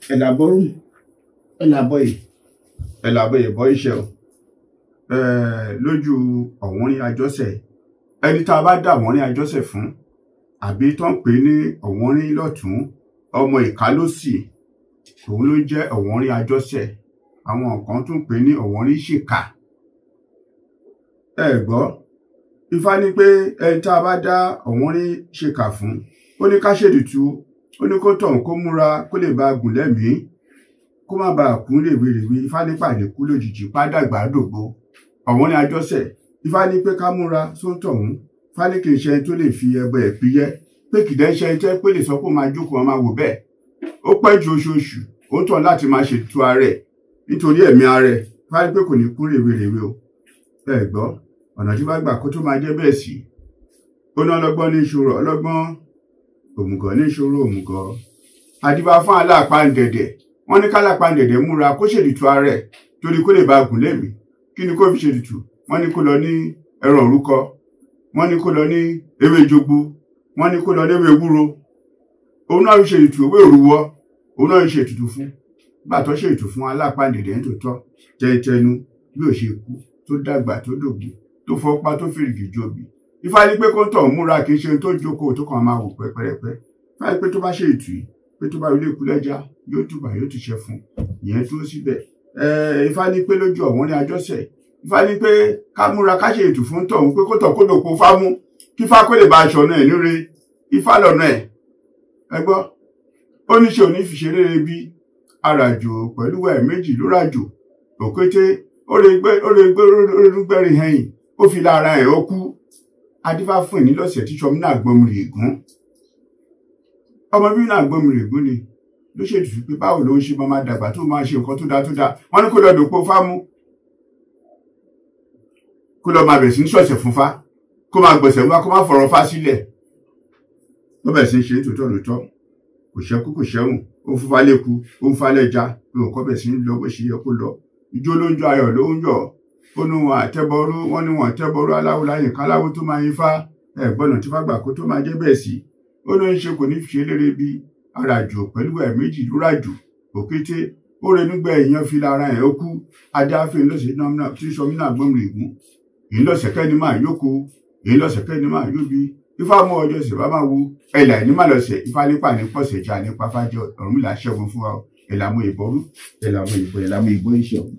Elaborum, elaboye, elaboye boy shell. Lójú Ọ̀wọ́nrín Àjọṣẹ̀. Ẹni tá a bá dá Ọ̀wọ́nrín Àjọṣẹ̀ fún, àbí tó ń pè ní Ọ̀wọ́nrín lọ́tún, ọmọ Ìká lósì, òun ló jẹ́ Ọ̀wọ́nrín Àjọṣẹ̀. Àwọn kan tún pè ní Ọ̀wọ́nrín Ṣìkà. Ẹ gbọ́, Ifá ní pé ẹni tá a bá dá Ọ̀wọ́nrín Ṣìkà fún, ó ní ká ṣètùtù, ó ní kó tọ̀hún kó múra kó lè bá gùn lẹ́mìí, kó má bàa kú rèwerèwe. Ifá ní pàdé kú lójijì pádàgbà dògbò. Ọ̀wọ́nrín Àjọṣẹ̀, Ifá ní pé ká múra sóńtọ̀hún. Ifá ní kì í ṣe ẹni tó lè fi ẹbọ ẹ̀ piyẹ́, pé kìdẹ́ ṣe ẹni tẹ́ pé lè sọ pé ó máa jókòó máa wò bẹ́ẹ̀. Ó pẹ́ ju oṣooṣù ó tọ̀ láti máa ṣètùtù ààrẹ nítorí ẹ̀mí ààrẹ. Ifá ní pé kò ní kú rèwerèwe o. Ẹ gbọ́, ọ̀nà tí bá gbà kó tó máa jẹ́ bẹ́ẹ̀ sí. Ó ná ọlọ́gbọ́n ní ìṣòro ọlọ́gbọ́n, òmùgọ̀ ní ìṣòro òmùgọ̀. Adíbá fún aláàpáǹdẹ̀dẹ̀, wọ́n ní kálápáǹdẹ̀dẹ̀ múra kó ṣètùtù ààrẹ torí kó lè bá gùn lẹ́mìí. Kí ni kó fi ṣètùtù? Wọ́n ní kó lọ ní ẹran òrúkọ, wọ́n ní kó lọ ní ewé jogbo, wọ́n ní kó lọ ní ewé ewúro. Òun náà ṣe ètùtù ewé òrúwọ, òun náà ṣe ètùtù fún. Bàtọ́ ṣe ètùtù fún aláàpáǹdẹ̀dẹ̀ nítòótọ́, tẹ́tẹ́nu bí ò ṣe kú, tó dàgbà tó dògbò, tó fọpá tó fèrègì jòbì. Ifá ní pé kó tọ̀ múra kì í ṣe tó jókòó tó kàn máa wò pẹ́pẹ́rẹ́pẹ́. Ifá ní pé tó bá ṣe ètù yìí, pé tó bá ilé ikú lẹ́jà yóò túbà yóò ti ṣe fún ìyẹn tó síbẹ̀. Ifá ní pé lójú Ọ̀wọ́nrín Àjọṣẹ̀, Ifá ní pé ká múra ká ṣe ètù fún tọ̀hún pé kó tọ̀ kó lòpó fámú kí Ifá kó lè bá aṣọ náà níre. Ifá lọ́nà ẹ̀. Ẹ gbọ́, ó ní ṣe òní fi ṣe rere bí aràjò pẹ̀lú ẹ̀ méjì ló ràjò. Òkété ó lè gbẹ́rin ẹ̀yìn, ó fi lára ẹ̀ ó kú. Adífá fún ìnílọ̀sẹ̀ tí Ṣọmí náà gbọ́mùrì ègún. Ọmọ bí náà gbọ́mùrì ègún ni ló ṣètùtù pé báwo ló ń ṣe máa dàgbà tó máa ṣe nǹkan tó dáa. Wọ́n ní kó lọ dòpó fámú, kó lọ máa bẹ̀rẹ̀ sí ní ṣọ̀ṣẹ̀ fún Fá, kó máa gbọ̀sẹ̀ wá, kó máa fọ̀rọ̀ Fá sílẹ̀. Ó bẹ̀rẹ̀ sí ní ṣe tòótọ́ lóòótọ́, kò ṣẹ́kù kò ṣẹ́hùn, ó ń fúnfá léku, ó ń fálẹ̀ já, lóun kọ́ bẹ̀rẹ̀ sí ní lọ bó ṣe yẹ kó lọ. Ijó ló ń jó, ayọ̀ ló ń yọ̀. Ó ní wọn àtẹ́bọrú, wọ́n ní wọn àtẹ́bọrú aláwo láyìn káláwo tó máa yin Fá. Ẹ̀gbọ́nà tí Fá gbà kó tó máa jẹ́ bẹ́ẹ̀ sí. Ó ní ṣe kò ní fi ṣe lére bí aràjò pẹ̀lú ẹ̀ méjì ló ràjò. Òkété ó renúgbẹ́ èèyàn fi lára ẹ̀ ó kú. Adé àfin lọ́sẹ̀ náà tí Ṣọmí náà gbọ́mùrì ègún. Èyí lọ́sẹ̀ kẹ́ni máa yókù, èyí lọ́sẹ̀ kẹ́ni máa yóbi. Ifá mú ọjọ́ sì bá máa wo ẹ̀là ìní má lọ́sẹ̀. Ifá nípa ní pọ̀sẹ̀ já nípa fájọ Ọ̀rúnmìlà ṣẹ́gun fún wa. Ẹ̀làmú ìbọrú, ẹ̀làmú ìbọ, ẹ̀làmú ìbọ iṣẹ́ ọ̀hún.